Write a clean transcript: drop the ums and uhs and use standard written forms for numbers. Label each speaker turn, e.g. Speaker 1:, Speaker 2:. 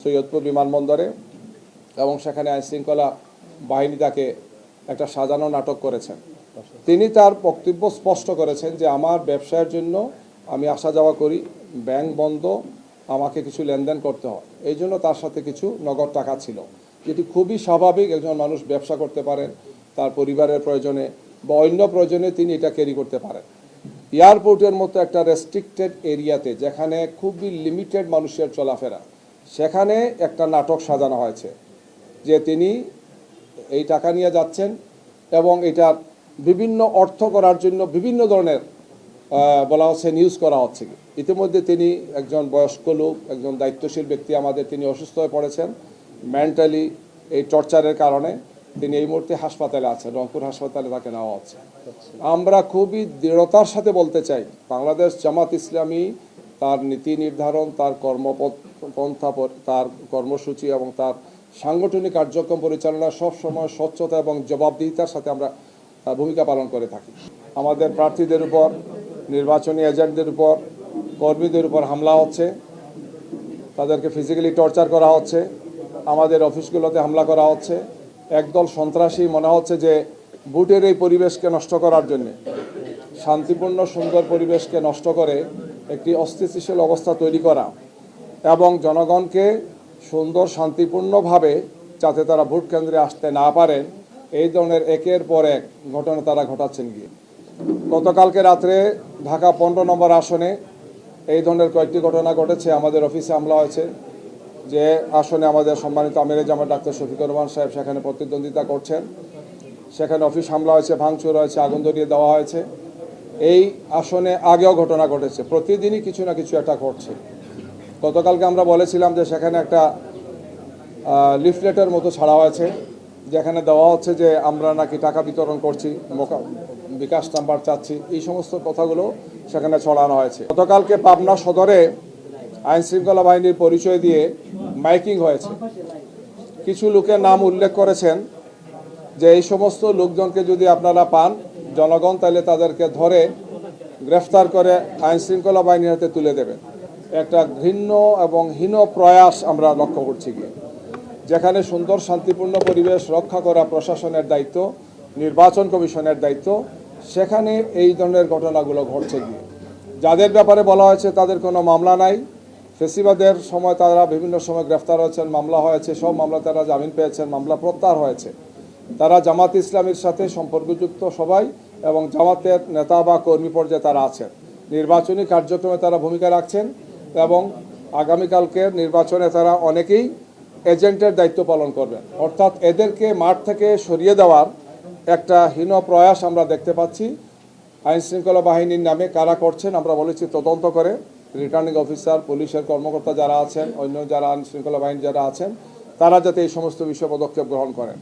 Speaker 1: সৈয়দপুর বিমানবন্দরে এবং সেখানে আইনশৃঙ্খলা বাহিনী তাকে একটা সাজানো নাটক করেছেন। তিনি তার বক্তব্য স্পষ্ট করেছেন যে আমার ব্যবসার জন্য আমি আসা যাওয়া করি, ব্যাংক বন্ধ, আমাকে কিছু লেনদেন করতে হয়, এই জন্য তার সাথে কিছু নগদ টাকা ছিল, যেটি খুবই স্বাভাবিক। একজন মানুষ ব্যবসা করতে পারেন, তার পরিবারের প্রয়োজনে বা অন্য প্রয়োজনে তিনি এটা ক্যারি করতে পারেন। এয়ারপোর্টের মতো একটা রেস্ট্রিক্টেড এরিয়াতে যেখানে খুবই লিমিটেড মানুষের চলাফেরা, সেখানে একটা নাটক সাজানো হয়েছে যে তিনি এই টাকা নিয়ে যাচ্ছেন এবং এটা বিভিন্ন অর্থ করার জন্য বিভিন্ন ধরনের বলা হচ্ছে নিউজ করা হচ্ছে। ইতিমধ্যে তিনি একজন বয়স্ক লোক, একজন দায়িত্বশীল ব্যক্তি আমাদের, তিনি অসুস্থ হয়ে পড়েছেন মেন্টালি এই টর্চারের কারণে। তিনি এই মুহূর্তে হাসপাতালে আছেন, রংপুর হাসপাতালে তাকে নেওয়া হচ্ছে। আমরা খুবই দৃঢ়তার সাথে বলতে চাই, বাংলাদেশ জামাত ইসলামী তার নীতি নির্ধারণ, তার কর্মপন্থা, তার কর্মসূচি এবং তার সাংগঠনিক কার্যক্রম পরিচালনা সবসময় স্বচ্ছতা এবং জবাবদিহিতার সাথে আমরা ভূমিকা পালন করে থাকি। আমাদের প্রার্থীদের উপর, নির্বাচনী এজেন্টদের উপর, কর্মীদের উপর হামলা হচ্ছে, তাদেরকে ফিজিক্যালি টর্চার করা হচ্ছে, আমাদের অফিসগুলোতে হামলা করা হচ্ছে। একদল সন্ত্রাসী মনে হচ্ছে যে ভোটের এই পরিবেশকে নষ্ট করার জন্যে, শান্তিপূর্ণ সুন্দর পরিবেশকে নষ্ট করে একটি অস্থিতিশীল অবস্থা তৈরি করা এবং জনগণকে সুন্দর শান্তিপূর্ণভাবে যাতে তারা ভোট কেন্দ্রে আসতে না পারেন, এই ধরনের একের পর এক ঘটনা তারা ঘটাচ্ছেন গিয়ে। গতকালকে রাত্রে ঢাকা 15 নম্বর আসনে এই ধরনের কয়েকটি ঘটনা ঘটেছে। আমাদের অফিসে হামলা হয়েছে, যে আসনে আমাদের সম্মানিত আমিরে জামাত ডাক্তার শফিকুর রহমান সাহেব সেখানে প্রতিদ্বন্দ্বিতা করছেন, সেখানে অফিস হামলা হয়েছে, ভাঙচুর হয়েছে, আগুন ধরিয়ে দেওয়া হয়েছে। এই আসনে আগেও ঘটনা ঘটেছে, প্রতিদিনই কিছু না কিছু একটা ঘটছে। গতকালকে আমরা বলেছিলাম যে সেখানে একটা লিফলেটের মতো ছাড়া হয়েছে, যেখানে দেওয়া হচ্ছে যে আমরা নাকি টাকা বিতরণ করছি, বিকাশ নাম্বার চাচ্ছি, এই সমস্ত কথাগুলো সেখানে ছড়ানো হয়েছে। গতকালকে পাবনা সদরে আইনশৃঙ্খলা বাহিনীর পরিচয় দিয়ে মাইকিং হয়েছে। কিছু লোকের নাম উল্লেখ করেছেন যে এই সমস্ত লোকজনকে যদি আপনারা পান জনগণ, তাহলে তাদেরকে ধরে গ্রেফতার করে আইনশৃঙ্খলা বাহিনীর হাতে তুলে দেবেন। একটা ঘৃণ্য এবং হীন প্রয়াস আমরা লক্ষ্য করছি গিয়ে, যেখানে সুন্দর শান্তিপূর্ণ পরিবেশ রক্ষা করা প্রশাসনের দায়িত্ব, নির্বাচন কমিশনের দায়িত্ব, সেখানে এই ধরনের ঘটনাগুলো ঘটছে গিয়ে। যাদের ব্যাপারে বলা হয়েছে তাদের কোনো মামলা নাই, ফেসিবাদের সময় তারা বিভিন্ন সময় গ্রেফতার হয়েছেন, মামলা হয়েছে, সব মামলা তারা জামিন পেয়েছেন, মামলা প্রত্যাহার হয়েছে। তারা জামাত ইসলামীর সাথে সম্পর্কযুক্ত সবাই এবং জামাতের নেতা বা কর্মী পর্যায়ে তারা আছেন, নির্বাচনী কার্যক্রমে তারা ভূমিকা রাখছেন এবং আগামীকালকের নির্বাচনে তারা অনেকেই এজেন্টের দায়িত্ব পালন করবেন। অর্থাৎ এদেরকে মাঠ থেকে সরিয়ে দেওয়ার একটা হীন প্রয়াস আমরা দেখতে পাচ্ছি। আইনশৃঙ্খলা বাহিনীর নামে কারা করছেন আমরা বলেছি তদন্ত করে, রিটার্নিং অফিসার, পুলিশের কর্মকর্তা যারা আছেন, অন্য যারা আইনশৃঙ্খলা বাহিনী যারা আছেন, তারা যাতে এই সমস্ত বিষয়ে পদক্ষেপ গ্রহণ করেন।